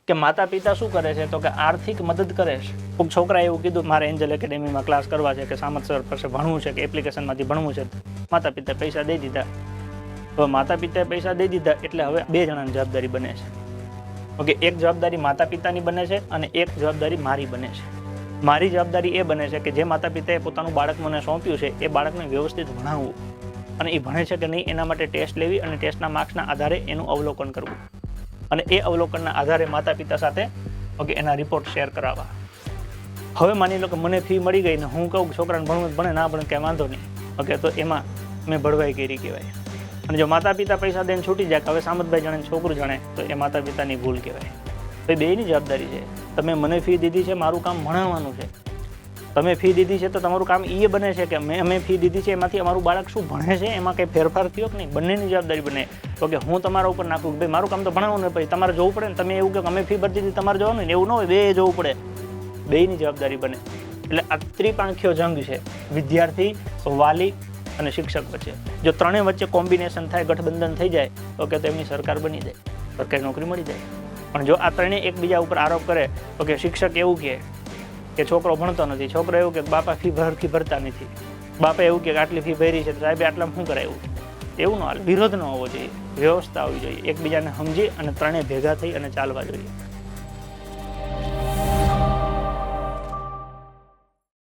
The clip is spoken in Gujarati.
કે માતા પિતા શું કરે છે તો કે આર્થિક મદદ કરે છે. કોઈક છોકરાએ એવું કીધું મારે એન્જલ એકેડેમીમાં ક્લાસ કરવા છે કે સામત સર પાસે ભણવું છે કે એપ્લિકેશનમાંથી ભણવું છે, માતા પિતાએ પૈસા દઈ દીધા. હવે માતા પિતાએ પૈસા દઈ દીધા એટલે હવે 2 જણાની જવાબદારી બને છે. ઓકે, એક જવાબદારી માતા પિતાની બને છે અને એક જવાબદારી મારી બને છે. મારી જવાબદારી એ બને છે કે જે માતા પિતાએ પોતાનું બાળક મને સોંપ્યું છે એ બાળકને વ્યવસ્થિત ભણાવવું, અને એ ભણે છે કે નહીં એના માટે ટેસ્ટ લેવી અને ટેસ્ટના માર્ક્સના આધારે એનું અવલોકન કરવું, અને એ અવલોકનના આધારે માતા પિતા સાથે ઓકે એના રિપોર્ટ શેર કરાવવા. હવે માની લો કે મને ફી મળી ગઈ ને હું કહું છોકરાને ભણવું ભણે, ના ભણે કંઈ વાંધો નહીં, ઓકે, તો એમાં મેં ભળવાઈ કરી કહેવાય. અને જો માતા પિતા પૈસા દઈને છૂટી જાય કે હવે સામતભાઈ જાણે છોકરું જાણે, તો એ માતા પિતાની ભૂલ કહેવાય. ભાઈ બેયની જવાબદારી છે. તમે મને ફી દીધી છે, મારું કામ ભણાવવાનું છે. તમે ફી દીધી છે તો તમારું કામ એ બને છે કે અમે ફી દીધી છે એમાંથી અમારું બાળક શું ભણે છે એમાં કંઈ ફેરફાર થયો કે નહીં, બંનેની જવાબદારી બને. તો કે હું તમારા ઉપર નાખું કે ભાઈ મારું કામ તો ભણાવવાનું, પછી તમારે જોવું પડે ને, તમે એવું કે અમે ફી ભરતી હતી તમારે જોવાનું ને, એવું ન હોય, બે જોવું પડે, બેયની જવાબદારી બને. એટલે આ ત્રિપાંખીયો જંગ છે વિદ્યાર્થી, વાલી અને શિક્ષક વચ્ચે. જો ત્રણેય વચ્ચે કોમ્બિનેશન થાય, ગઠબંધન થઈ જાય, તો કે તેમની સરકાર બની જાય, સરકારી નોકરી મળી જાય. પણ જો આ ત્રણેય એકબીજા ઉપર આરોપ કરે તો કે શિક્ષક એવું કે છોકરો ભણતો નથી, છોકરો એવું કે બાપા ફી ભરતા નથી, બાપા એવું કે આટલી ફી ભરી છે સાહેબ આટલા શું કરાયું, એવું ન હાલ. વિરોધ ન હોવો જોઈએ, વ્યવસ્થા હોવી જોઈએ, એકબીજાને સમજી અને ત્રણેય ભેગા થઈ અને ચાલવા જોઈએ.